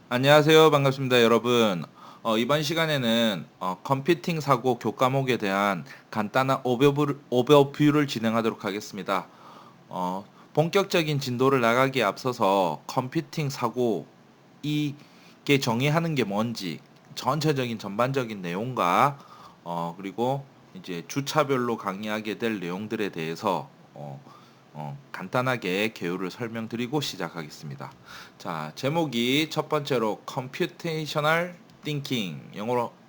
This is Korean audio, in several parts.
안녕하세요. 반갑습니다, 여러분. 이번 시간에는 컴퓨팅 사고 교과목에 대한 간단한 오버뷰를 진행하도록 하겠습니다. 어, 본격적인 진도를 나가기에 앞서서 컴퓨팅 사고 이게 정의하는 게 뭔지 전체적인 전반적인 내용과 그리고 이제 주차별로 강의하게 될 내용들에 대해서 간단하게 개요를 설명드리고 시작하겠습니다. 자, 제목이 첫 번째로 Computational Thinking,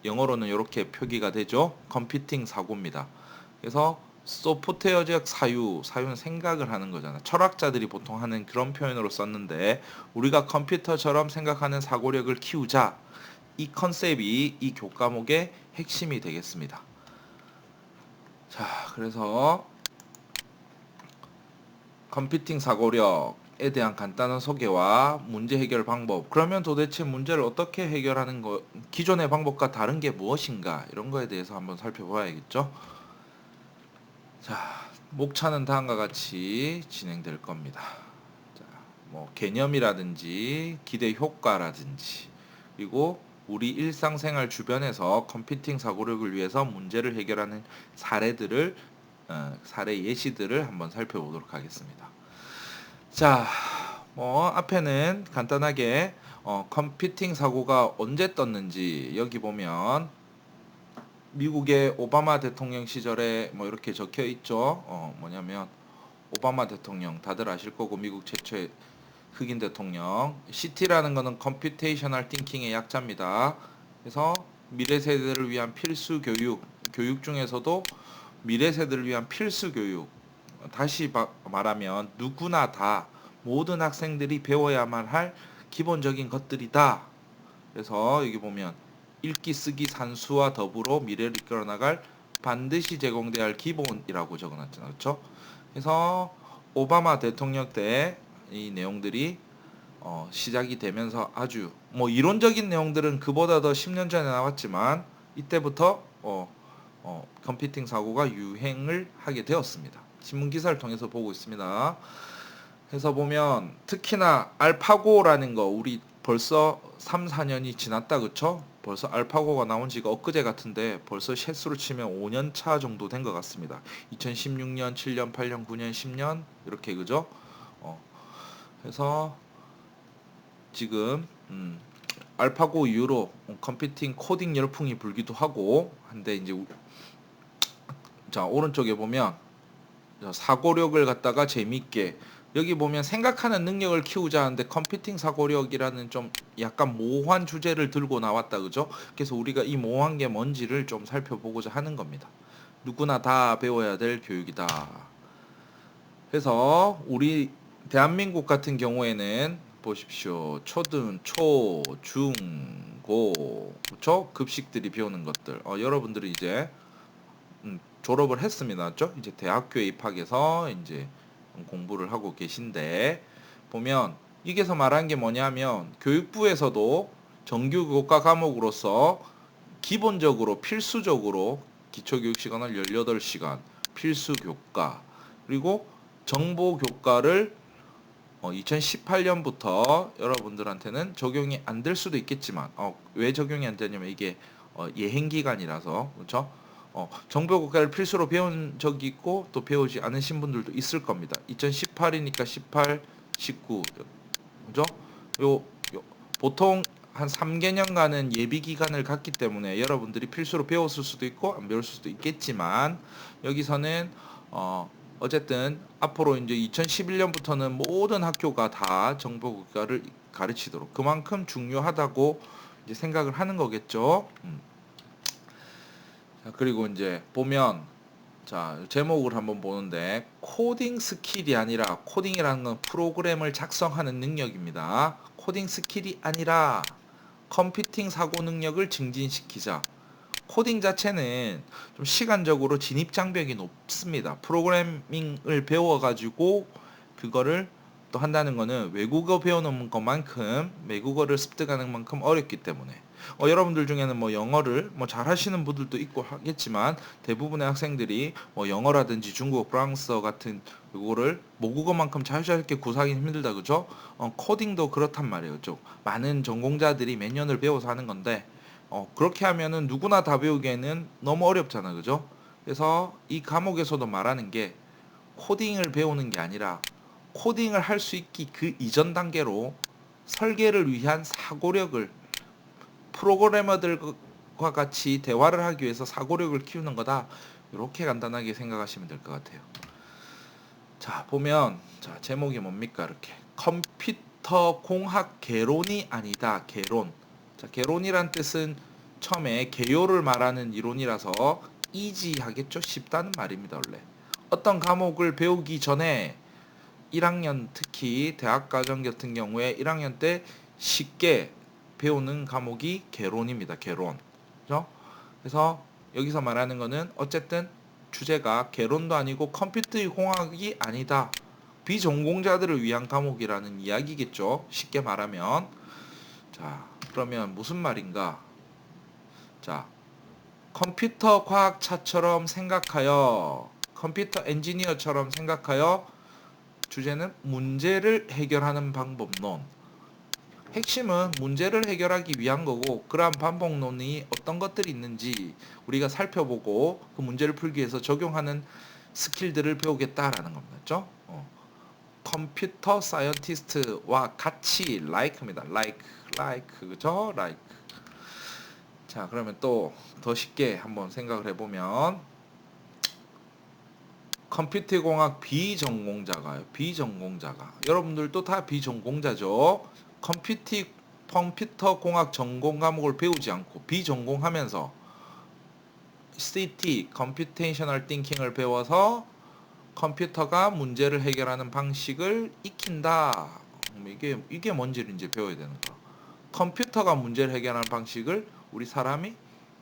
영어로는 이렇게 표기가 되죠. 컴퓨팅 사고입니다. 그래서 소프트웨어적 사유는 생각을 하는 거잖아. 철학자들이 보통 하는 그런 표현으로 썼는데 우리가 컴퓨터처럼 생각하는 사고력을 키우자. 이 컨셉이 이 교과목의 핵심이 되겠습니다. 자, 그래서 컴퓨팅 사고력에 대한 간단한 소개와 문제 해결 방법. 그러면 도대체 문제를 어떻게 해결하는 거, 기존의 방법과 다른 게 무엇인가? 이런 거에 대해서 한번 살펴봐야겠죠. 자, 목차는 다음과 같이 진행될 겁니다. 자, 뭐 개념이라든지 기대 효과라든지 그리고 우리 일상생활 주변에서 컴퓨팅 사고력을 위해서 문제를 해결하는 사례 예시들을 한번 살펴보도록 하겠습니다. 자, 뭐 앞에는 간단하게 컴퓨팅 사고가 언제 떴는지 여기 보면 미국의 오바마 대통령 시절에 뭐 이렇게 적혀 있죠. 뭐냐면 오바마 대통령 다들 아실 거고 미국 최초의 흑인 대통령. CT라는 거는 컴퓨테이셔널 띵킹의 약자입니다. 그래서 미래 세대를 위한 필수 교육 중에서도 미래 세대를 위한 필수 교육. 다시 말하면 누구나 다 모든 학생들이 배워야만 할 기본적인 것들이다. 그래서 여기 보면 읽기 쓰기 산수와 더불어 미래를 이끌어 나갈 반드시 제공돼야 할 기본이라고 적어놨잖아요. 그렇죠? 그래서 오바마 대통령 때 이 내용들이 시작이 되면서 아주 뭐 이론적인 내용들은 그보다 더 10년 전에 나왔지만 이때부터 컴퓨팅 사고가 유행을 하게 되었습니다. 신문 기사를 통해서 보고 있습니다. 해서 보면 특히나 알파고라는 거 우리 벌써 3, 4년이 지났다 그쵸? 벌써 알파고가 나온 지가 엊그제 같은데 벌써 횟수로 치면 5년 차 정도 된 것 같습니다. 2016년, 7년, 8년, 9년, 10년 이렇게 그죠? 어, 그래서 지금 알파고 이후로 컴퓨팅 코딩 열풍이 불기도 하고 한데 이제 자 오른쪽에 보면 사고력을 갖다가 재밌게 여기 보면 생각하는 능력을 키우자 하는데 컴퓨팅 사고력이라는 좀 약간 모호한 주제를 들고 나왔다 그죠? 그래서 우리가 이 모호한 게 뭔지를 좀 살펴보고자 하는 겁니다. 누구나 다 배워야 될 교육이다. 그래서 우리 대한민국 같은 경우에는 보십시오. 초, 중, 고, 그렇죠? 급식들이 배우는 것들. 여러분들이 이제 졸업을 했습니다. 맞죠? 이제 대학교에 입학해서 이제 공부를 하고 계신데 보면 여기서 말한 게 뭐냐면 교육부에서도 정규 교과 과목으로서 기본적으로 필수적으로 기초교육 시간을 18시간 필수 교과 그리고 정보 교과를 2018년부터 여러분들한테는 적용이 안 될 수도 있겠지만 왜 적용이 안 되냐면 이게 예행 기간이라서 그렇죠? 정보 국가를 필수로 배운 적이 있고 또 배우지 않으신 분들도 있을 겁니다. 2018이니까 18, 19 그죠? 요, 요 보통 한 3개년간은 예비 기간을 갖기 때문에 여러분들이 필수로 배웠을 수도 있고 안 배울 수도 있겠지만 여기서는 어쨌든 앞으로 이제 2011년부터는 모든 학교가 다 정보 국가를 가르치도록 그만큼 중요하다고 이제 생각을 하는 거겠죠. 자, 그리고 이제 보면 자, 제목을 한번 보는데 코딩 스킬이 아니라 코딩이라는 건 프로그램을 작성하는 능력입니다. 코딩 스킬이 아니라 컴퓨팅 사고 능력을 증진시키자. 코딩 자체는 좀 시간적으로 진입 장벽이 높습니다. 프로그래밍을 배워가지고 그거를 또 한다는 거는 외국어 배우는 것만큼 외국어를 습득하는 만큼 어렵기 때문에 여러분들 중에는 뭐 영어를 뭐 잘하시는 분들도 있고 하겠지만 대부분의 학생들이 뭐 영어라든지 중국어, 프랑스어 같은 외국어를 모국어만큼 자유자재롭게 구사하기 힘들다 그죠? 코딩도 그렇단 말이에요. 좀 많은 전공자들이 몇 년을 배워서 하는 건데 그렇게 하면은 누구나 다 배우기에는 너무 어렵잖아 그죠? 그래서 이 과목에서도 말하는 게 코딩을 배우는 게 아니라 코딩을 할 수 있기 그 이전 단계로 설계를 위한 사고력을 프로그래머들과 같이 대화를 하기 위해서 사고력을 키우는 거다. 이렇게 간단하게 생각하시면 될 것 같아요. 자, 보면 자, 제목이 뭡니까? 이렇게 컴퓨터 공학 개론이 아니다. 개론. 자, 개론이란 뜻은 처음에 개요를 말하는 이론이라서 이지하겠죠? 쉽다는 말입니다, 원래. 어떤 과목을 배우기 전에 1학년 특히 대학과정 같은 경우에 1학년 때 쉽게 배우는 과목이 개론입니다. 개론. 그죠? 그래서 여기서 말하는 거는 어쨌든 주제가 개론도 아니고 컴퓨터 공학이 아니다. 비전공자들을 위한 과목이라는 이야기겠죠. 쉽게 말하면. 자, 그러면 무슨 말인가? 자, 컴퓨터 과학차처럼 생각하여 컴퓨터 엔지니어처럼 생각하여 주제는 문제를 해결하는 방법론. 핵심은 문제를 해결하기 위한 거고 그러한 방법론이 어떤 것들이 있는지 우리가 살펴보고 그 문제를 풀기 위해서 적용하는 스킬들을 배우겠다라는 겁니다. 그렇죠? 컴퓨터 사이언티스트와 같이 like입니다. like 그죠? like. 자, 그러면 또 더 쉽게 한번 생각을 해보면 컴퓨터 공학 비전공자가 여러분들도 다 비전공자죠. 컴퓨터 공학 전공 과목을 배우지 않고 비전공하면서 CT Computational Thinking을 배워서 컴퓨터가 문제를 해결하는 방식을 익힌다. 이게 뭔지를 이제 배워야 되는 거. 컴퓨터가 문제를 해결하는 방식을 우리 사람이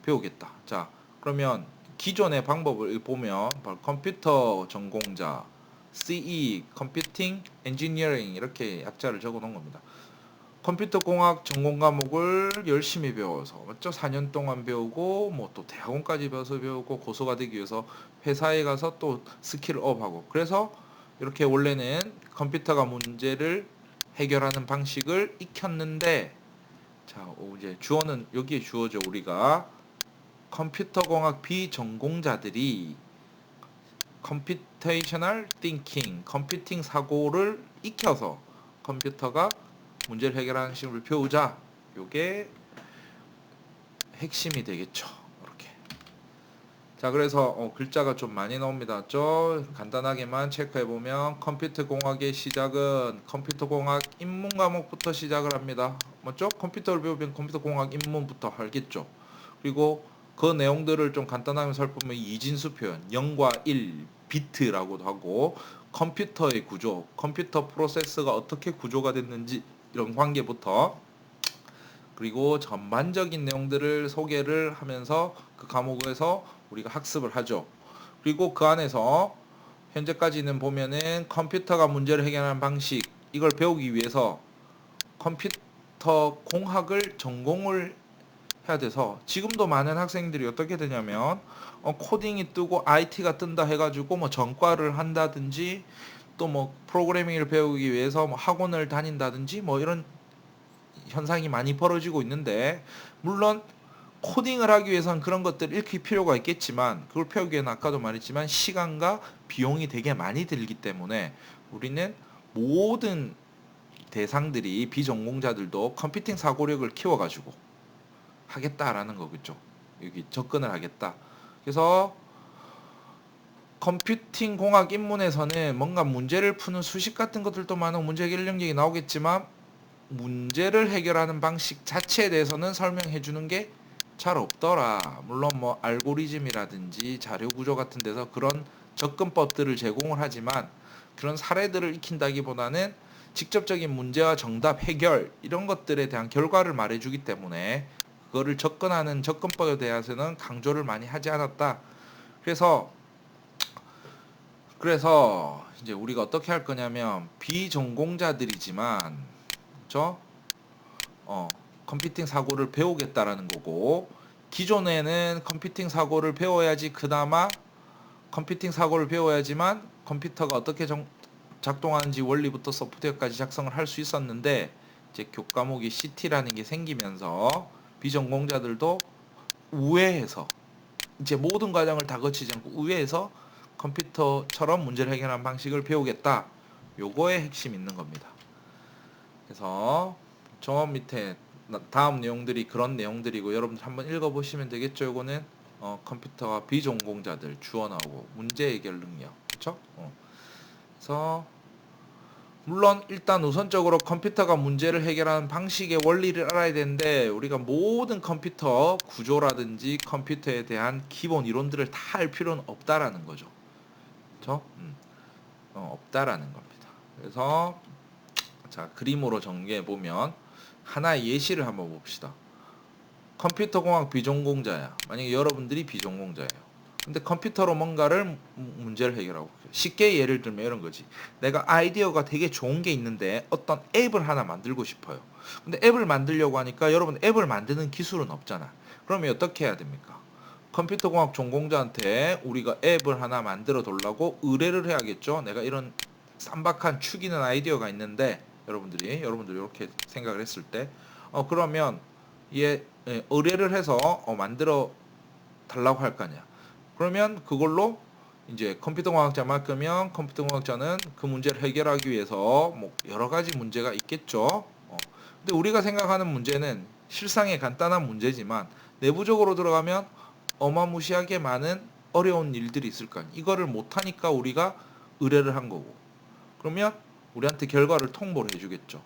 배우겠다. 자, 그러면 기존의 방법을 보면 컴퓨터 전공자, CE, Computing Engineering 이렇게 약자를 적어 놓은 겁니다. 컴퓨터 공학 전공 과목을 열심히 배워서 맞죠? 4년 동안 배우고 뭐 또 대학원까지 배우고 고소가 되기 위해서 회사에 가서 또 스킬을 업하고 그래서 이렇게 원래는 컴퓨터가 문제를 해결하는 방식을 익혔는데 자, 이제 주어는 여기에 주어져 우리가 컴퓨터 공학 비전공자들이 컴퓨테이셔널 띵킹, 컴퓨팅 사고를 익혀서 컴퓨터가 문제를 해결하는 식으로 배우자. 요게 핵심이 되겠죠. 이렇게. 자, 그래서 글자가 좀 많이 나옵니다. 저 간단하게만 체크해 보면 컴퓨터 공학의 시작은 컴퓨터 공학 입문 과목부터 시작을 합니다. 맞죠? 컴퓨터를 배우면 컴퓨터 공학 입문부터 알겠죠. 그리고 그 내용들을 좀 간단하게 살펴보면 이진수 표현, 0과 1, 비트라고도 하고 컴퓨터의 구조, 컴퓨터 프로세스가 어떻게 구조가 됐는지 이런 관계부터 그리고 전반적인 내용들을 소개를 하면서 그 과목에서 우리가 학습을 하죠. 그리고 그 안에서 현재까지는 보면은 컴퓨터가 문제를 해결하는 방식 이걸 배우기 위해서 컴퓨터 공학을 전공을 해야 돼서 지금도 많은 학생들이 어떻게 되냐면 코딩이 뜨고 IT가 뜬다 해가지고 뭐 전과를 한다든지 또 뭐 프로그래밍을 배우기 위해서 뭐 학원을 다닌다든지 뭐 이런 현상이 많이 벌어지고 있는데 물론 코딩을 하기 위해서는 그런 것들을 익힐 필요가 있겠지만 그걸 배우기에는 아까도 말했지만 시간과 비용이 되게 많이 들기 때문에 우리는 모든 대상들이 비전공자들도 컴퓨팅 사고력을 키워가지고 하겠다라는 거겠죠. 여기 접근을 하겠다. 그래서 컴퓨팅 공학 입문에서는 뭔가 문제를 푸는 수식 같은 것들도 많은 문제 해결 능력이 나오겠지만 문제를 해결하는 방식 자체에 대해서는 설명해 주는 게 잘 없더라. 물론 뭐 알고리즘이라든지 자료 구조 같은 데서 그런 접근법들을 제공을 하지만 그런 사례들을 익힌다기보다는 직접적인 문제와 정답 해결 이런 것들에 대한 결과를 말해 주기 때문에 그거를 접근하는 접근법에 대해서는 강조를 많이 하지 않았다. 그래서 그래서 이제 우리가 어떻게 할 거냐면 비전공자들이지만 그렇죠? 컴퓨팅 사고를 배우겠다라는 거고 기존에는 컴퓨팅 사고를 배워야지 그나마 컴퓨팅 사고를 배워야지만 컴퓨터가 어떻게 작동하는지 원리부터 소프트웨어까지 작성을 할 수 있었는데 이제 교과목이 CT라는 게 생기면서 비전공자들도 우회해서 이제 모든 과정을 다 거치지 않고 우회해서 컴퓨터처럼 문제를 해결하는 방식을 배우겠다. 요거의 핵심이 있는 겁니다. 그래서 저 밑에 다음 내용들이 그런 내용들이고 여러분들 한번 읽어보시면 되겠죠. 요거는 컴퓨터와 비전공자들 주어 나오고 문제 해결 능력 그렇죠? 그래서 물론 일단 우선적으로 컴퓨터가 문제를 해결하는 방식의 원리를 알아야 되는데 우리가 모든 컴퓨터 구조라든지 컴퓨터에 대한 기본 이론들을 다 알 필요는 없다라는 거죠. 그렇죠? 없다라는 겁니다. 그래서 자 그림으로 정리해 보면 하나의 예시를 한번 봅시다. 컴퓨터공학 비전공자야. 만약에 여러분들이 비전공자예요. 근데 컴퓨터로 뭔가를 문제를 해결하고 쉽게 예를 들면 이런 거지. 내가 아이디어가 되게 좋은 게 있는데 어떤 앱을 하나 만들고 싶어요. 근데 앱을 만들려고 하니까 여러분 앱을 만드는 기술은 없잖아. 그러면 어떻게 해야 됩니까? 컴퓨터공학 전공자한테 우리가 앱을 하나 만들어 달라고 의뢰를 해야겠죠. 내가 이런 쌈박한 축이는 아이디어가 있는데 여러분들 이렇게 생각을 했을 때 그러면 의뢰를 해서 만들어 달라고 할 거 아니야. 그러면 그걸로 이제 컴퓨터공학자 맡으면 컴퓨터공학자는 그 문제를 해결하기 위해서 뭐 여러 가지 문제가 있겠죠. 근데 우리가 생각하는 문제는 실상의 간단한 문제지만 내부적으로 들어가면 어마무시하게 많은 어려운 일들이 있을 거 아니야. 이거를 못하니까 우리가 의뢰를 한 거고. 그러면 우리한테 결과를 통보를 해주겠죠.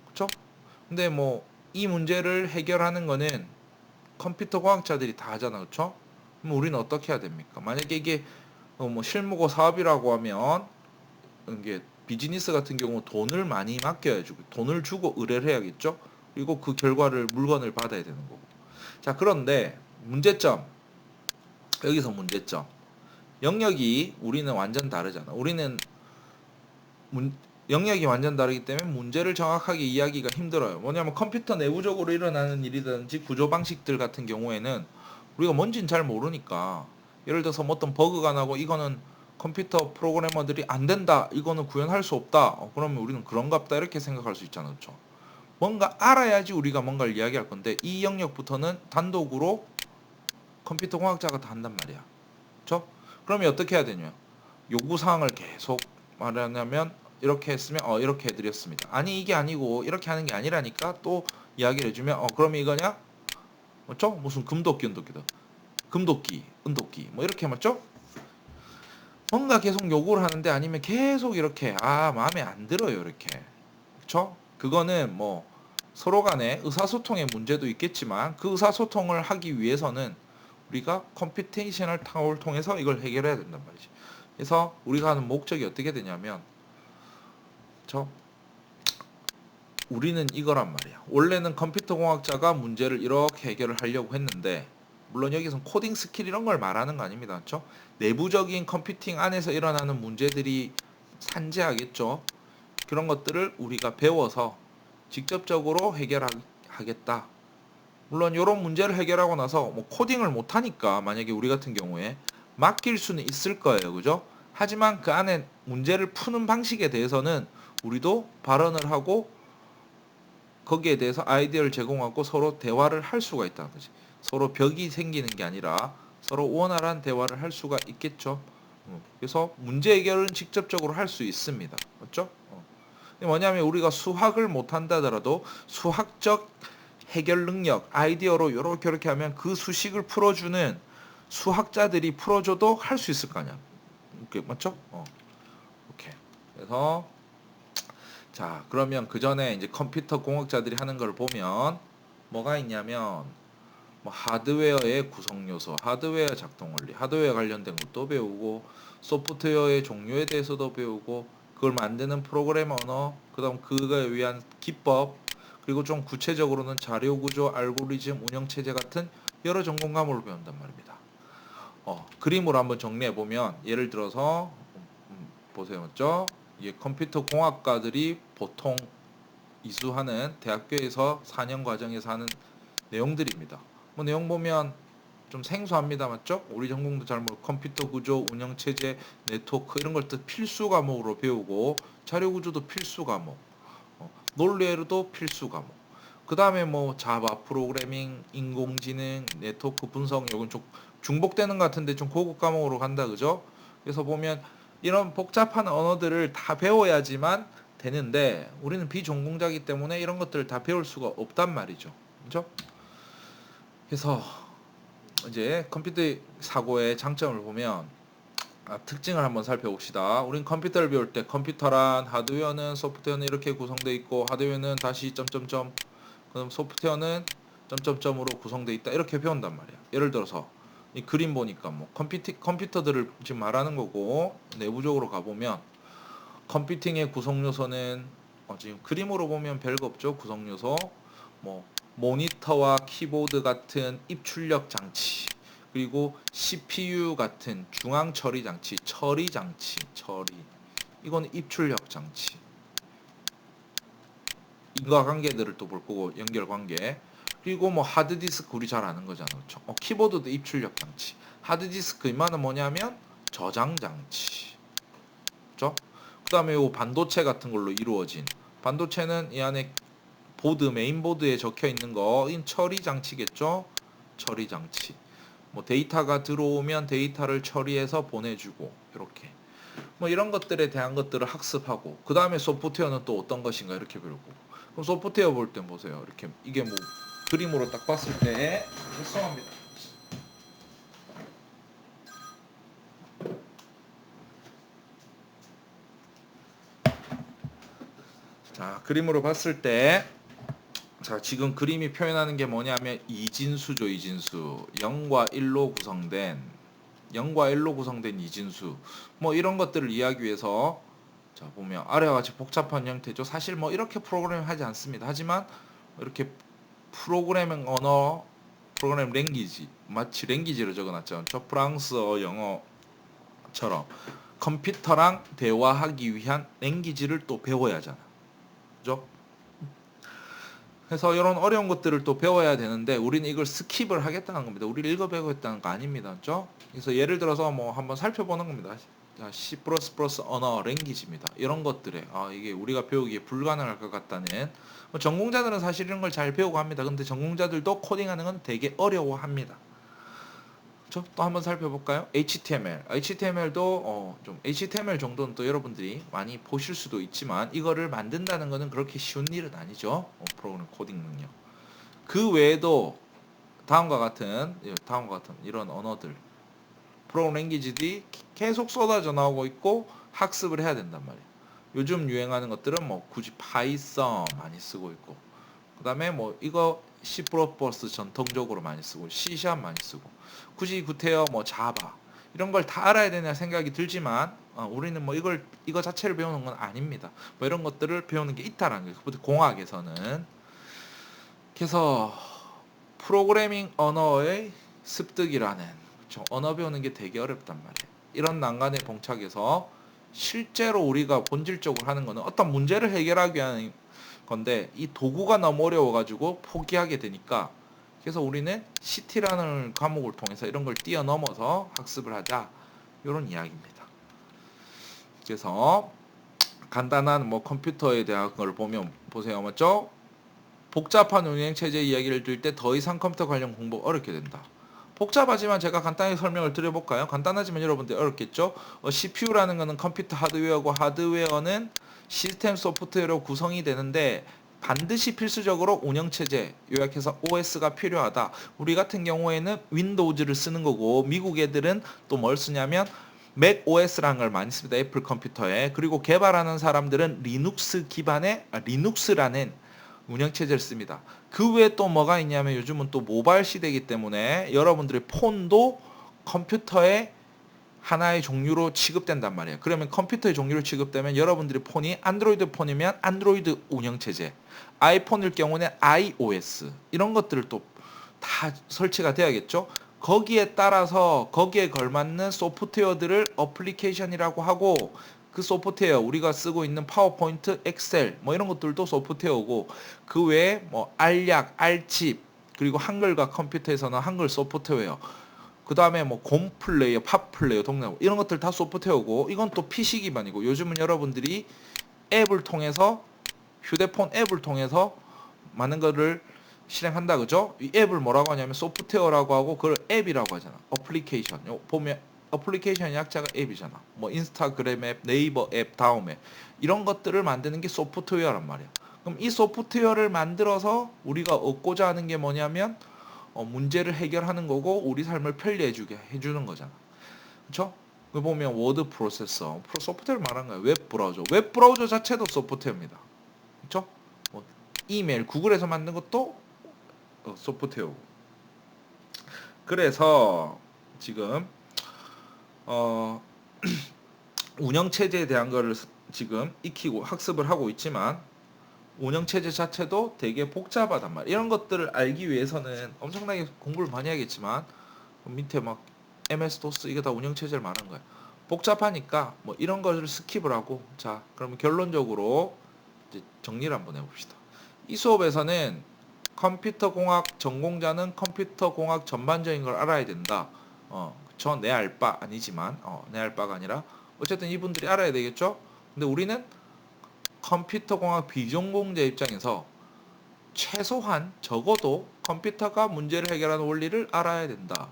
그렇죠? 근데 뭐 이 문제를 해결하는 거는 컴퓨터 과학자들이 다 하잖아. 그렇죠? 그럼 우리는 어떻게 해야 됩니까? 만약에 이게 뭐 실무고 사업이라고 하면 이게 비즈니스 같은 경우 돈을 많이 맡겨야죠. 돈을 주고 의뢰를 해야겠죠. 그리고 그 결과를 물건을 받아야 되는 거고. 자 그런데 문제점 여기서 문제점 영역이 우리는 완전 다르잖아. 우리는 영역이 완전 다르기 때문에 문제를 정확하게 이해하기가 힘들어요. 뭐냐면 컴퓨터 내부적으로 일어나는 일이라든지 구조 방식들 같은 경우에는 우리가 뭔지는 잘 모르니까 예를 들어서 뭐 어떤 버그가 나고 이거는 컴퓨터 프로그래머들이 안 된다. 이거는 구현할 수 없다. 그러면 우리는 그런갑다 이렇게 생각할 수 있잖아. 그렇죠? 뭔가 알아야지 우리가 뭔가를 이야기할 건데 이 영역부터는 단독으로 컴퓨터 공학자가 다 한단 말이야. 그렇죠? 그러면 어떻게 해야 되냐? 요구 사항을 계속 말하냐면 이렇게 했으면 이렇게 해드렸습니다. 아니 이게 아니고 이렇게 하는 게 아니라니까 또 이야기를 해주면 그러면 이거냐? 맞죠? 무슨 금도끼 은도끼다. 금도끼 은도끼 뭐 이렇게 맞죠? 뭔가 계속 요구를 하는데 아니면 계속 이렇게 마음에 안 들어요 이렇게. 그렇죠? 그거는 뭐 서로 간에 의사소통의 문제도 있겠지만 그 의사소통을 하기 위해서는 우리가 컴퓨테이셔널 타워를 통해서 이걸 해결해야 된단 말이지. 그래서 우리가 하는 목적이 어떻게 되냐면 우리는 이거란 말이야. 원래는 컴퓨터 공학자가 문제를 이렇게 해결을 하려고 했는데 물론 여기선 코딩 스킬 이런 걸 말하는 거 아닙니다. 그렇죠? 내부적인 컴퓨팅 안에서 일어나는 문제들이 산재하겠죠. 그런 것들을 우리가 배워서 직접적으로 해결하겠다. 물론 이런 문제를 해결하고 나서 뭐 코딩을 못하니까 만약에 우리 같은 경우에 맡길 수는 있을 거예요. 그죠? 하지만 그 안에 문제를 푸는 방식에 대해서는 우리도 발언을 하고 거기에 대해서 아이디어를 제공하고 서로 대화를 할 수가 있다는 거지. 서로 벽이 생기는 게 아니라 서로 원활한 대화를 할 수가 있겠죠. 그래서 문제 해결은 직접적으로 할 수 있습니다. 맞죠? 뭐냐면 우리가 수학을 못한다 하더라도 수학적 해결 능력, 아이디어로 이렇게 하면 그 수식을 풀어주는 수학자들이 풀어줘도 할 수 있을 거 아니야. 맞죠? 오케이. 그래서 자 그러면 그 전에 이제 컴퓨터 공학자들이 하는 걸 보면 뭐가 있냐면 뭐 하드웨어의 구성 요소, 하드웨어 작동 원리, 하드웨어 관련된 것도 배우고 소프트웨어의 종류에 대해서도 배우고 그걸 만드는 프로그램 언어, 그다음 그거에 위한 기법, 그리고 좀 구체적으로는 자료 구조, 알고리즘, 운영 체제 같은 여러 전공 과목을 배운단 말입니다. 그림으로 한번 정리해 보면 예를 들어서 보세요. 맞죠? 이게 컴퓨터 공학과들이 보통 이수하는 대학교에서 4년 과정에서 하는 내용들입니다. 뭐 내용 보면 좀 생소합니다. 맞죠? 우리 전공도 잘 모르고 컴퓨터 구조, 운영 체제, 네트워크 이런 것들 필수 과목으로 배우고 자료 구조도 필수 과목, 논리에도 필수 과목. 그 다음에 뭐 자바, 프로그래밍, 인공지능, 네트워크 분석 이건 좀 중복되는 것 같은데 좀 고급 과목으로 간다, 그죠? 그래서 보면 이런 복잡한 언어들을 다 배워야지만 되는데 우리는 비전공자이기 때문에 이런 것들을 다 배울 수가 없단 말이죠. 그죠? 그래서 이제 컴퓨터 사고의 장점을 보면 특징을 한번 살펴봅시다. 우린 컴퓨터를 배울 때 컴퓨터란 하드웨어는 소프트웨어는 이렇게 구성되어 있고 하드웨어는 다시 점점점 그럼 소프트웨어는 점점점으로 구성되어 있다 이렇게 배운단 말이야. 예를 들어서 이 그림 보니까 뭐 컴퓨터들을 지금 말하는 거고 내부적으로 가보면 컴퓨팅의 구성 요소는 지금 그림으로 보면 별거 없죠. 구성 요소 뭐 모니터와 키보드 같은 입출력 장치 그리고 CPU 같은 중앙 처리 장치, 처리 이건 입출력 장치. 인과관계들을 또 볼 거고 연결 관계. 그리고 뭐 하드디스크 우리 잘 아는 거잖아. 그렇죠? 키보드도 입출력 장치. 하드디스크 이만은 뭐냐면 저장 장치. 그렇죠? 그다음에 요 반도체 같은 걸로 이루어진 반도체는 이 안에 메인보드에 적혀 있는 거인 처리 장치겠죠? 처리 장치. 뭐 데이터가 들어오면 데이터를 처리해서 보내주고 이렇게 뭐 이런 것들에 대한 것들을 학습하고 그 다음에 소프트웨어는 또 어떤 것인가 이렇게 배우고 그럼 소프트웨어 볼 때 보세요. 이렇게 이게 뭐 그림으로 딱 봤을 때 죄송합니다. 자 그림으로 봤을 때 자, 지금 그림이 표현하는 게 뭐냐면 이진수죠, 이진수. 0과 1로 구성된 이진수. 뭐 이런 것들을 이해하기 위해서 자, 보면 아래와 같이 복잡한 형태죠. 사실 뭐 이렇게 프로그래밍 하지 않습니다. 하지만 이렇게 프로그래밍 언어, 프로그래밍 랭귀지, 마치 랭귀지로 적어놨죠. 저 프랑스어, 영어처럼 컴퓨터랑 대화하기 위한 랭귀지를 또 배워야 하잖아. 그죠? 그래서 이런 어려운 것들을 또 배워야 되는데 우리는 이걸 스킵을 하겠다는 겁니다. 우리를 읽어배우겠다는 거 아닙니다. 그렇죠? 그래서 예를 들어서 뭐 한번 살펴보는 겁니다. 자, C++ 언어 랭귀지입니다. 이런 것들에 이게 우리가 배우기에 불가능할 것 같다는 뭐 전공자들은 사실 이런 걸 잘 배우고 합니다. 근데 전공자들도 코딩하는 건 되게 어려워합니다. 그렇죠? 또 한번 살펴볼까요? HTML. HTML도 좀 HTML 정도는 또 여러분들이 많이 보실 수도 있지만 이거를 만든다는 것은 그렇게 쉬운 일은 아니죠. 프로그램 코딩 능력. 그 외에도 다음과 같은 이런 언어들 프로그램 랭귀지들이 계속 쏟아져 나오고 있고 학습을 해야 된단 말이에요. 요즘 유행하는 것들은 뭐 굳이 파이썬 많이 쓰고 있고 그다음에 뭐 이거 C++ 전통적으로 많이 쓰고 C# 많이 쓰고 굳이 구태여 뭐 자바 이런 걸 다 알아야 되냐 생각이 들지만 우리는 뭐 이거 자체를 배우는 건 아닙니다. 뭐 이런 것들을 배우는 게 있다라는 거예요. 공학에서는. 그래서 프로그래밍 언어의 습득이라는 그렇죠? 언어 배우는 게 되게 어렵단 말이에요. 이런 난간에 봉착해서 실제로 우리가 본질적으로 하는 거는 어떤 문제를 해결하기 위한 건데 이 도구가 너무 어려워가지고 포기하게 되니까 그래서 우리는 CT라는 과목을 통해서 이런 걸 뛰어넘어서 학습을 하자 이런 이야기입니다. 그래서 간단한 뭐 컴퓨터에 대한 걸 보면 보세요. 맞죠? 복잡한 운영체제 이야기를 들 때 더 이상 컴퓨터 관련 공부 어렵게 된다. 복잡하지만 제가 간단히 설명을 드려볼까요? 간단하지만 여러분들 어렵겠죠? CPU라는 것은 컴퓨터 하드웨어고 하드웨어는 시스템 소프트웨어로 구성이 되는데 반드시 필수적으로 운영체제, 요약해서 OS가 필요하다. 우리 같은 경우에는 윈도우즈를 쓰는 거고 미국 애들은 또 뭘 쓰냐면 맥 OS라는 걸 많이 씁니다. 애플 컴퓨터에. 그리고 개발하는 사람들은 리눅스 기반의 리눅스라는 운영체제를 씁니다. 그 외에 또 뭐가 있냐면 요즘은 또 모바일 시대이기 때문에 여러분들의 폰도 컴퓨터의 하나의 종류로 취급된단 말이에요. 그러면 컴퓨터의 종류로 취급되면 여러분들의 폰이 안드로이드 폰이면 안드로이드 운영체제, 아이폰일 경우는 iOS 이런 것들을 또 다 설치가 돼야겠죠. 거기에 따라서 거기에 걸맞는 소프트웨어들을 어플리케이션이라고 하고 그 소프트웨어 우리가 쓰고 있는 파워포인트, 엑셀 뭐 이런 것들도 소프트웨어고 그 외에 뭐 알약, 알칩 그리고 한글과 컴퓨터에서는 한글 소프트웨어 그 다음에 뭐 곰 플레이어, 팝 플레이어, 동네 이런 것들 다 소프트웨어고 이건 또 PC 기반이고 요즘은 여러분들이 앱을 통해서 휴대폰 앱을 통해서 많은 거를 실행한다 그죠? 이 앱을 뭐라고 하냐면 소프트웨어라고 하고 그걸 앱이라고 하잖아. 어플리케이션. 보면 어플리케이션 약자가 앱이잖아. 뭐 인스타그램 앱, 네이버 앱, 다음 앱 이런 것들을 만드는 게 소프트웨어란 말이야. 그럼 이 소프트웨어를 만들어서 우리가 얻고자 하는 게 뭐냐면 문제를 해결하는 거고 우리 삶을 편리해주게 해주는 거잖아. 그렇죠? 그 보면 워드 프로세서 소프트웨어를 말한 거야. 웹 브라우저. 웹 브라우저 자체도 소프트웨어입니다. 그렇죠? 뭐 이메일 구글에서 만든 것도 소프트웨어고. 그래서 지금 어 운영체제에 대한 거를 지금 익히고 학습을 하고 있지만 운영체제 자체도 되게 복잡하단 말이야. 이런 것들을 알기 위해서는 엄청나게 공부를 많이 하겠지만 밑에 막 MS-DOS 이게 다 운영체제를 말한 거야. 복잡하니까 뭐 이런 것을 스킵을 하고 자 그러면 결론적으로 이제 정리를 한번 해봅시다. 이 수업에서는 컴퓨터 공학 전공자는 컴퓨터 공학 전반적인 걸 알아야 된다. 그쵸? 내 알 바 아니지만 내 알 바가 아니라 어쨌든 이분들이 알아야 되겠죠? 근데 우리는 컴퓨터 공학 비전공자 입장에서 최소한 적어도 컴퓨터가 문제를 해결하는 원리를 알아야 된다.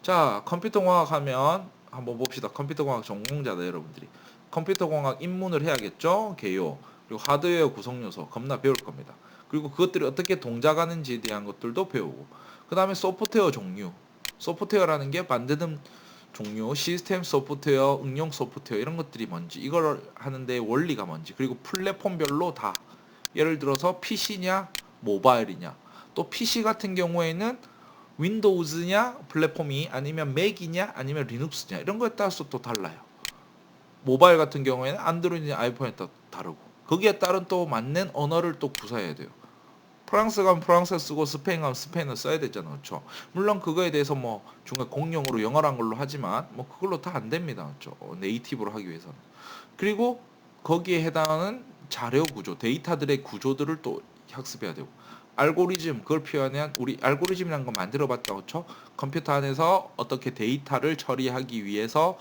자, 컴퓨터 공학 하면 한번 봅시다. 컴퓨터 공학 전공자다 여러분들이. 컴퓨터 공학 입문을 해야겠죠? 개요. 그리고 하드웨어 구성 요소 겁나 배울 겁니다. 그리고 그것들이 어떻게 동작하는지에 대한 것들도 배우고. 그 다음에 소프트웨어 종류. 소프트웨어라는 게 만드는 종류, 시스템 소프트웨어, 응용 소프트웨어 이런 것들이 뭔지, 이걸 하는데 원리가 뭔지, 그리고 플랫폼별로 다 예를 들어서 PC냐, 모바일이냐. 또 PC 같은 경우에는 윈도우즈냐 플랫폼이 아니면 맥이냐 아니면 리눅스냐 이런 거에 따라서 또 달라요. 모바일 같은 경우에는 안드로이드냐 아이폰에 따라 다르고 거기에 따른 또 맞는 언어를 또 구사해야 돼요. 프랑스 가면 프랑스 쓰고 스페인 가면 스페인어 써야 되잖아. 그렇죠? 물론 그거에 대해서 뭐 중간 공용으로 영어란 걸로 하지만 뭐 그걸로 다 안 됩니다. 그렇죠? 네이티브로 하기 위해서는. 그리고 거기에 해당하는 자료 구조, 데이터들의 구조들을 또 학습해야 되고 알고리즘 그걸 표현한 우리 알고리즘이라는 거 만들어 봤다. 그렇죠? 컴퓨터 안에서 어떻게 데이터를 처리하기 위해서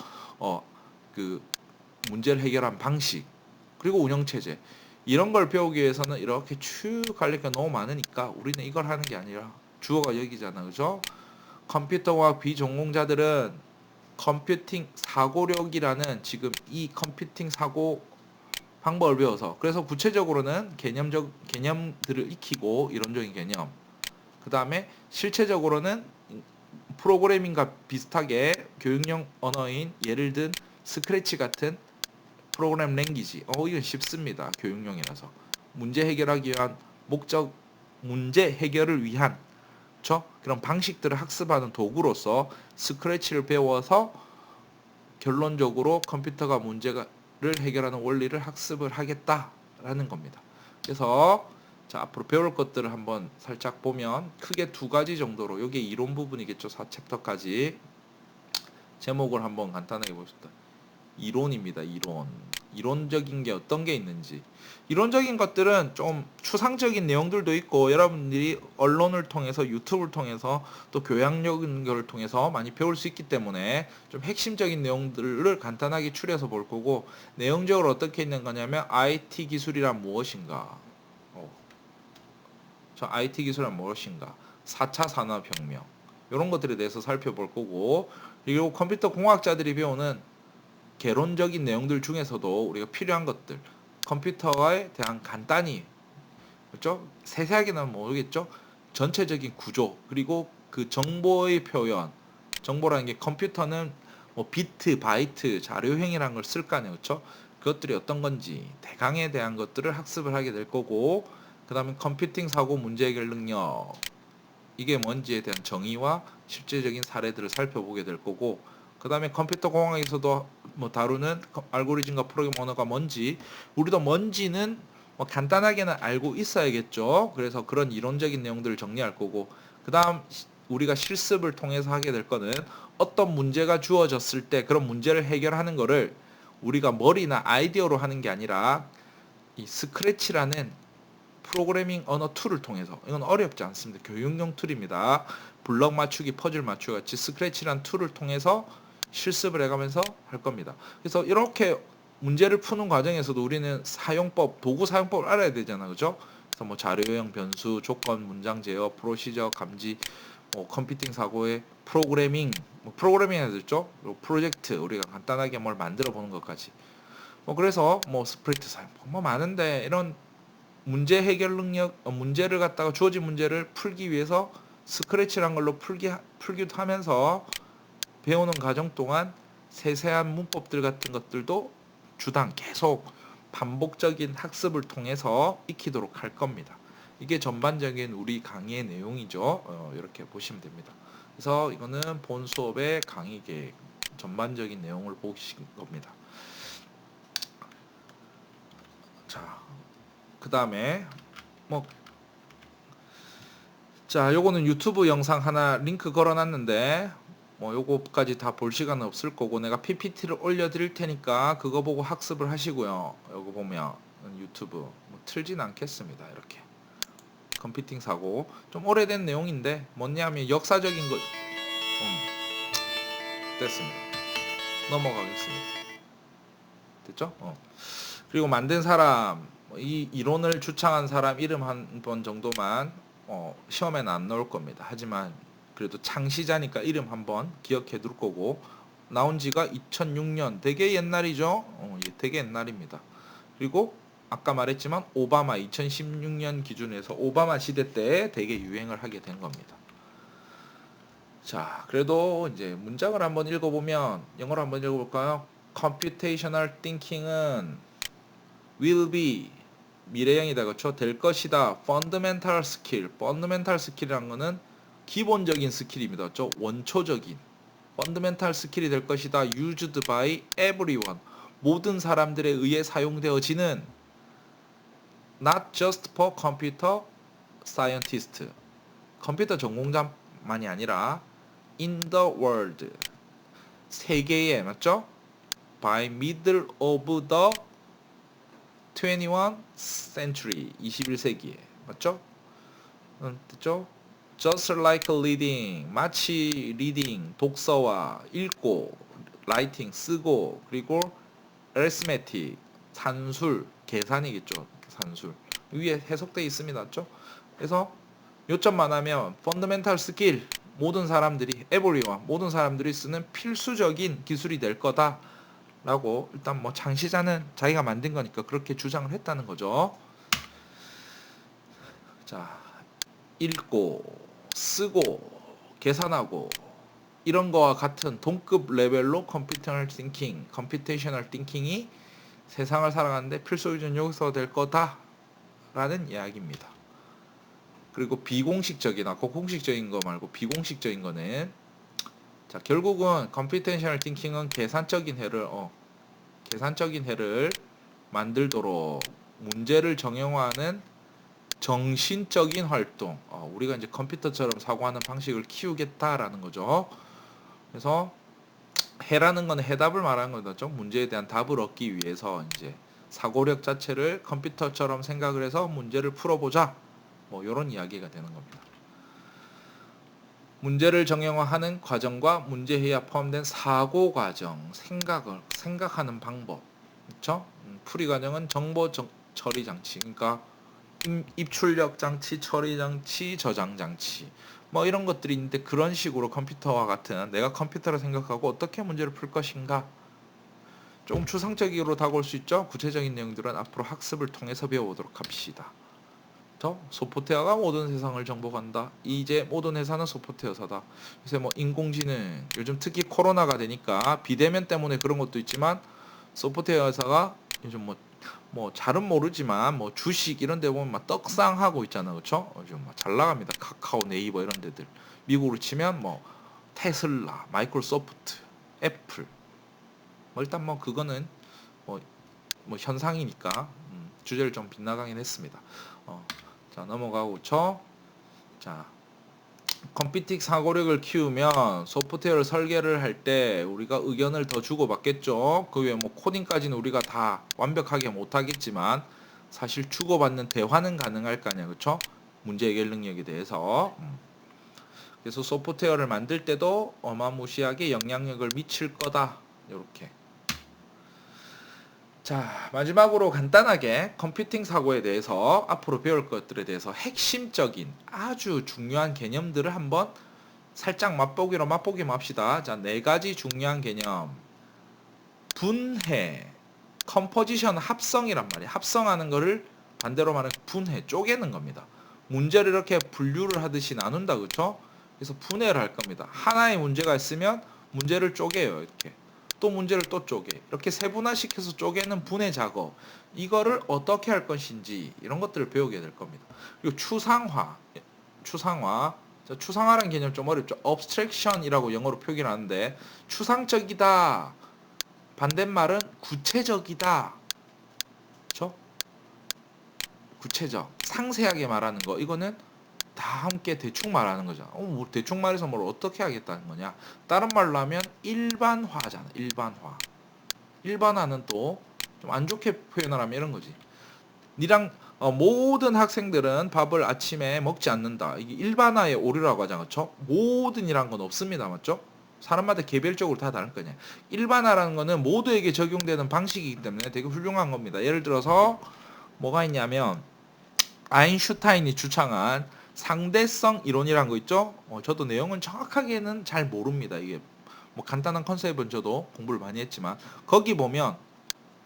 그 문제를 해결한 방식 그리고 운영체제 이런 걸 배우기 위해서는 이렇게 쭉 갈리가 너무 많으니까 우리는 이걸 하는 게 아니라 주어가 여기잖아. 그죠? 컴퓨터와 비전공자들은 컴퓨팅 사고력이라는 지금 이 컴퓨팅 사고 방법을 배워서 그래서 구체적으로는 개념들을 익히고 이론적인 개념 그 다음에 실체적으로는 프로그래밍과 비슷하게 교육용 언어인 예를 든 스크래치 같은 프로그램 랭귀지 이건 쉽습니다. 교육용이라서 문제 해결하기 위한 문제 해결을 위한 그런 방식들을 학습하는 도구로서 스크래치를 배워서 결론적으로 컴퓨터가 문제를 해결하는 원리를 학습을 하겠다라는 겁니다. 그래서 자 앞으로 배울 것들을 한번 살짝 보면 크게 두 가지 정도로 이게 이론 부분이겠죠. 4챕터까지 제목을 한번 간단하게 봅시다. 이론입니다. 이론적인 게 어떤 게 있는지 이론적인 것들은 좀 추상적인 내용들도 있고 여러분들이 언론을 통해서 유튜브를 통해서 또 교양적인 걸 통해서 많이 배울 수 있기 때문에 좀 핵심적인 내용들을 간단하게 추려서 볼 거고 내용적으로 어떻게 있는 거냐면 IT 기술이란 무엇인가 저 IT 기술은 무엇인가 4차 산업혁명 이런 것들에 대해서 살펴볼 거고 그리고 컴퓨터 공학자들이 배우는 개론적인 내용들 중에서도 우리가 필요한 것들 컴퓨터에 대한 간단히 그렇죠? 세세하게는 모르겠죠? 전체적인 구조 그리고 그 정보의 표현 정보라는 게 컴퓨터는 뭐 비트, 바이트, 자료형이라는 걸 쓸 거 아니에요. 그렇죠? 그것들이 어떤 건지 대강에 대한 것들을 학습을 하게 될 거고 그 다음에 컴퓨팅 사고 문제 해결 능력 이게 뭔지에 대한 정의와 실제적인 사례들을 살펴보게 될 거고 그 다음에 컴퓨터 공학에서도 뭐 다루는 알고리즘과 프로그램 언어가 뭔지 우리도 뭔지는 뭐 간단하게는 알고 있어야겠죠. 그래서 그런 이론적인 내용들을 정리할 거고 그 다음 우리가 실습을 통해서 하게 될 거는 어떤 문제가 주어졌을 때 그런 문제를 해결하는 거를 우리가 머리나 아이디어로 하는 게 아니라 이 스크래치라는 프로그래밍 언어 툴을 통해서, 이건 어렵지 않습니다. 교육용 툴입니다. 블럭 맞추기, 퍼즐 맞추기 같이 스크래치라는 툴을 통해서 실습을 해가면서 할 겁니다. 그래서 이렇게 문제를 푸는 과정에서도 우리는 사용법, 도구 사용법을 알아야 되잖아, 그죠? 그래서 뭐 자료형 변수, 조건, 문장 제어, 프로시저, 감지, 뭐 컴퓨팅 사고의 프로그래밍, 뭐 프로그래밍 해야 되죠? 그리고 프로젝트, 우리가 간단하게 뭘 만들어 보는 것까지. 뭐 그래서 뭐 스프리트 사용법 뭐 많은데, 이런 문제 해결 능력, 문제를 갖다가 주어진 문제를 풀기 위해서 스크래치란 걸로 풀기도 하면서 배우는 과정 동안 세세한 문법들 같은 것들도 주당 계속 반복적인 학습을 통해서 익히도록 할 겁니다. 이게 전반적인 우리 강의의 내용이죠. 이렇게 보시면 됩니다. 그래서 이거는 본 수업의 강의 계획 전반적인 내용을 보신 겁니다. 자, 그 다음에 뭐 자, 요거는 유튜브 영상 하나 링크 걸어놨는데 뭐 요거까지 다 볼 시간은 없을 거고 내가 PPT를 올려드릴 테니까 그거 보고 학습을 하시고요. 요거 보면 유튜브 뭐 틀진 않겠습니다. 이렇게 컴퓨팅 사고 좀 오래된 내용인데 뭐냐면 역사적인 거 됐습니다. 넘어가겠습니다. 됐죠? 그리고 만든 사람, 이 이론을 주창한 사람 이름 한 번 정도만 시험에는 안 나올 겁니다. 하지만 그래도 창시자니까 이름 한번 기억해 둘 거고, 나온 지가 2006년, 되게 옛날이죠. 되게 옛날입니다. 그리고 아까 말했지만 오바마 2016년 기준에서 오바마 시대 때 되게 유행을 하게 된 겁니다. 자, 그래도 이제 문장을 한번 읽어보면, 영어로 한번 읽어볼까요? Computational thinking은 will be 미래형이다, 그렇죠? 될 것이다. fundamental skill, fundamental skill이란 거는 기본적인 스킬입니다, 그렇죠? 원초적인 fundamental skill이 될 것이다. used by everyone, 모든 사람들에 의해 사용되어지는 not just for computer scientist, 컴퓨터 전공자만이 아니라 in the world, 세계에, 맞죠? by middle of the 21 century, 21세기에, 맞죠? 됐죠? just like reading, 마치 reading, 독서와 읽고, writing, 쓰고, 그리고 arithmetic, 산술, 계산이겠죠. 산술 위에 해석되어 있습니다, 맞죠? 그래서 요점만 하면 fundamental skill, 모든 사람들이, everyone, 모든 사람들이 쓰는 필수적인 기술이 될 거다 라고, 일단 뭐 창시자는 자기가 만든 거니까 그렇게 주장을 했다는 거죠. 자, 읽고 쓰고 계산하고 이런 거와 같은 동급 레벨로 컴퓨테이셔널 띵킹이 세상을 살아가는데 필수적인 요소가 될 거다라는 이야기입니다. 그리고 비공식적인, 아까 공식적인 거 말고 비공식적인 거는, 자, 결국은 컴퓨테이셔널 띵킹은 계산적인 해를 만들도록 문제를 정형화하는 정신적인 활동, 우리가 이제 컴퓨터처럼 사고하는 방식을 키우겠다라는 거죠. 그래서 해라는 건 해답을 말하는 거죠. 문제에 대한 답을 얻기 위해서 이제 사고력 자체를 컴퓨터처럼 생각을 해서 문제를 풀어보자, 뭐 이런 이야기가 되는 겁니다. 문제를 정형화하는 과정과 문제해야 포함된 사고 과정, 생각하는 방법, 그렇죠? 풀이 과정은 정보 처리 장치, 그러니까 입출력 장치, 처리 장치, 저장 장치, 뭐 이런 것들이 있는데, 그런 식으로 컴퓨터와 같은, 내가 컴퓨터를 생각하고 어떻게 문제를 풀 것인가, 조금 추상적으로 다가올 수 있죠. 구체적인 내용들은 앞으로 학습을 통해서 배워보도록 합시다. 소프트웨어가 모든 세상을 정복한다. 이제 모든 회사는 소프트웨어 회사다. 요새 뭐 인공지능, 요즘 특히 코로나가 되니까 비대면 때문에 그런 것도 있지만, 소프트웨어 회사가 요즘 뭐 잘은 모르지만 뭐 주식 이런 데 보면 막 떡상하고 있잖아, 그렇죠? 요즘 막 잘 나갑니다. 카카오, 네이버 이런 데들. 미국으로 치면 뭐 테슬라, 마이크로소프트, 애플. 뭐 일단 뭐 그거는 뭐, 뭐 현상이니까 주제를 좀 빗나가긴 했습니다. 자, 넘어가고 자, 컴퓨팅 사고력을 키우면 소프트웨어 설계를 할 때 우리가 의견을 더 주고받겠죠. 그 외에 뭐 코딩까지는 우리가 다 완벽하게 못하겠지만 사실 주고받는 대화는 가능할 거 아니야, 그렇죠? 문제 해결 능력에 대해서. 그래서 소프트웨어를 만들 때도 어마무시하게 영향력을 미칠 거다. 이렇게. 자, 마지막으로 간단하게 컴퓨팅 사고에 대해서 앞으로 배울 것들에 대해서 핵심적인 아주 중요한 개념들을 한번 살짝 맛보기만 합시다. 자, 네 가지 중요한 개념. 분해, 컴포지션 합성이란 말이에요. 합성하는 거를 반대로 말하면 분해, 쪼개는 겁니다. 문제를 이렇게 분류를 하듯이 나눈다, 그렇죠? 그래서 분해를 할 겁니다. 하나의 문제가 있으면 문제를 쪼개요, 이렇게. 또 문제를 또 쪼개. 이렇게 세분화시켜서 쪼개는 분해 작업. 이거를 어떻게 할 것인지 이런 것들을 배우게 될 겁니다. 그리고 추상화. 자, 추상화라는 개념 좀 어렵죠. abstraction이라고 영어로 표기를 하는데 추상적이다. 반대말은 구체적이다. 그렇죠? 구체적. 상세하게 말하는 거. 이거는 다 함께 대충 말하는 거잖아. 뭐 대충 말해서 뭘 어떻게 하겠다는 거냐. 다른 말로 하면 일반화잖아. 일반화. 일반화는 또 좀 안 좋게 표현을 하면 이런 거지. 니랑 모든 학생들은 밥을 아침에 먹지 않는다. 이게 일반화의 오류라고 하잖아. 그렇죠? 모든이란 건 없습니다. 맞죠? 사람마다 개별적으로 다 다른 거냐. 일반화라는 거는 모두에게 적용되는 방식이기 때문에 되게 훌륭한 겁니다. 예를 들어서 뭐가 있냐면 아인슈타인이 주창한 상대성 이론이라는 거 있죠? 저도 내용은 정확하게는 잘 모릅니다. 이게 뭐 간단한 컨셉은 저도 공부를 많이 했지만 거기 보면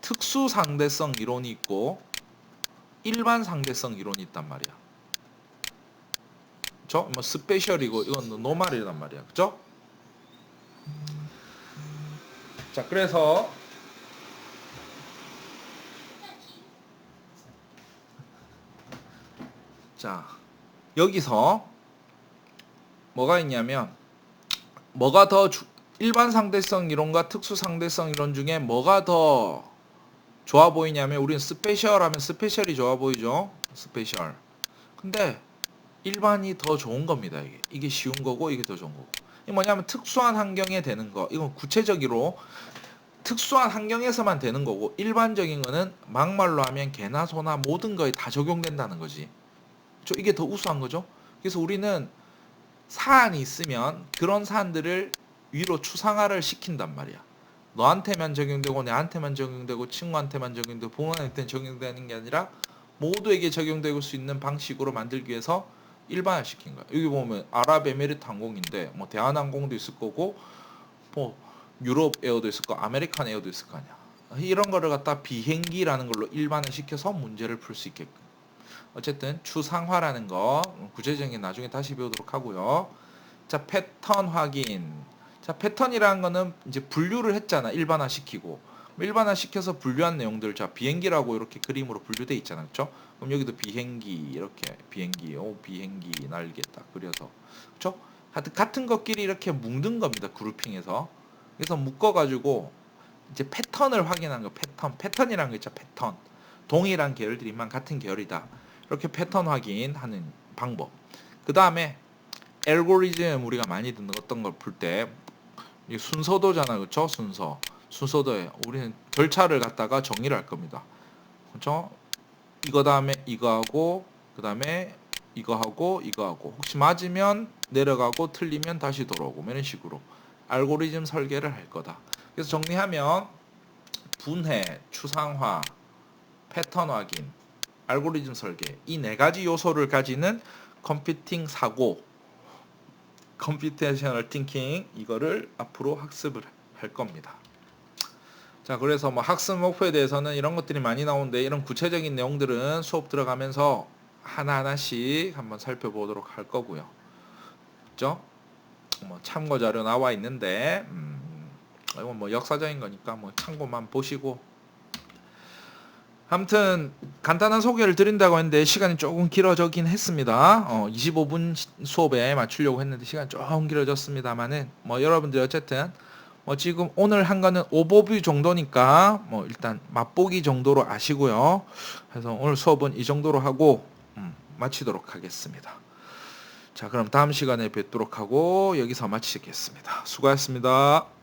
특수 상대성 이론이 있고 일반 상대성 이론이 있단 말이야. 그죠? 뭐 스페셜이고 이건 노멀이란 말이야. 그죠? 자, 그래서 자, 여기서 뭐가 있냐면 뭐가 더 일반 상대성 이론과 특수 상대성 이론 중에 뭐가 더 좋아 보이냐면 우리는 스페셜 하면 스페셜이 좋아 보이죠. 스페셜. 근데 일반이 더 좋은 겁니다. 이게 쉬운 거고 이게 더 좋은 거고. 이게 뭐냐면 특수한 환경에 되는 거. 이건 구체적으로 특수한 환경에서만 되는 거고 일반적인 거는 막말로 하면 개나 소나 모든 거에 다 적용된다는 거지. 이게 더 우수한 거죠. 그래서 우리는 사안이 있으면 그런 사안들을 위로 추상화를 시킨단 말이야. 너한테만 적용되고 내한테만 적용되고 친구한테만 적용되고 부모한테 적용되는 게 아니라 모두에게 적용될 수 있는 방식으로 만들기 위해서 일반화시킨 거야. 여기 보면 아랍에미리트 항공인데 뭐 대한항공도 있을 거고 뭐 유럽 에어도 있을 거, 아메리칸 에어도 있을 거 아니야. 이런 거를 갖다 비행기라는 걸로 일반화시켜서 문제를 풀 수 있게끔. 어쨌든 추상화라는 거 구체적인 나중에 다시 배우도록 하고요. 자, 패턴 확인. 자, 패턴이라는 거는 이제 분류를 했잖아. 일반화시키고. 일반화시켜서 분류한 내용들. 자, 비행기라고 이렇게 그림으로 분류돼 있잖아. 그렇죠? 그럼 여기도 비행기 이렇게 비행기, 비행기 날개 딱 그려서. 그렇죠? 같은 것끼리 이렇게 묶는 겁니다. 그룹핑해서. 그래서 묶어 가지고 이제 패턴을 확인하는 거. 패턴이라는 거 있죠. 패턴. 동일한 계열들이만 같은 계열이다. 이렇게 패턴 확인하는 방법. 그 다음에 알고리즘 우리가 많이 듣는 어떤 걸 풀 때 순서도잖아, 그렇죠? 순서도에 우리는 절차를 갖다가 정의를 할 겁니다. 그렇죠? 이거 다음에 이거 하고 그 다음에 이거 하고 이거 하고 혹시 맞으면 내려가고 틀리면 다시 돌아오고 이런 식으로 알고리즘 설계를 할 거다. 그래서 정리하면 분해, 추상화, 패턴 확인, 알고리즘 설계 이 네 가지 요소를 가지는 컴퓨팅 사고, 컴퓨테이셔널 띵킹 이거를 앞으로 학습을 할 겁니다. 자, 그래서 뭐 학습 목표에 대해서는 이런 것들이 많이 나오는데 이런 구체적인 내용들은 수업 들어가면서 하나하나씩 한번 살펴보도록 할 거고요. 그죠? 뭐 참고 자료 나와 있는데 이건 뭐 역사적인 거니까 뭐 참고만 보시고 아무튼 간단한 소개를 드린다고 했는데 시간이 조금 길어지긴 했습니다. 25분 수업에 맞추려고 했는데 시간이 조금 길어졌습니다만은 뭐 여러분들 어쨌든 뭐 지금 오늘 한 거는 오버뷰 정도니까 뭐 일단 맛보기 정도로 아시고요. 그래서 오늘 수업은 이 정도로 하고 마치도록 하겠습니다. 자, 그럼 다음 시간에 뵙도록 하고 여기서 마치겠습니다. 수고하셨습니다.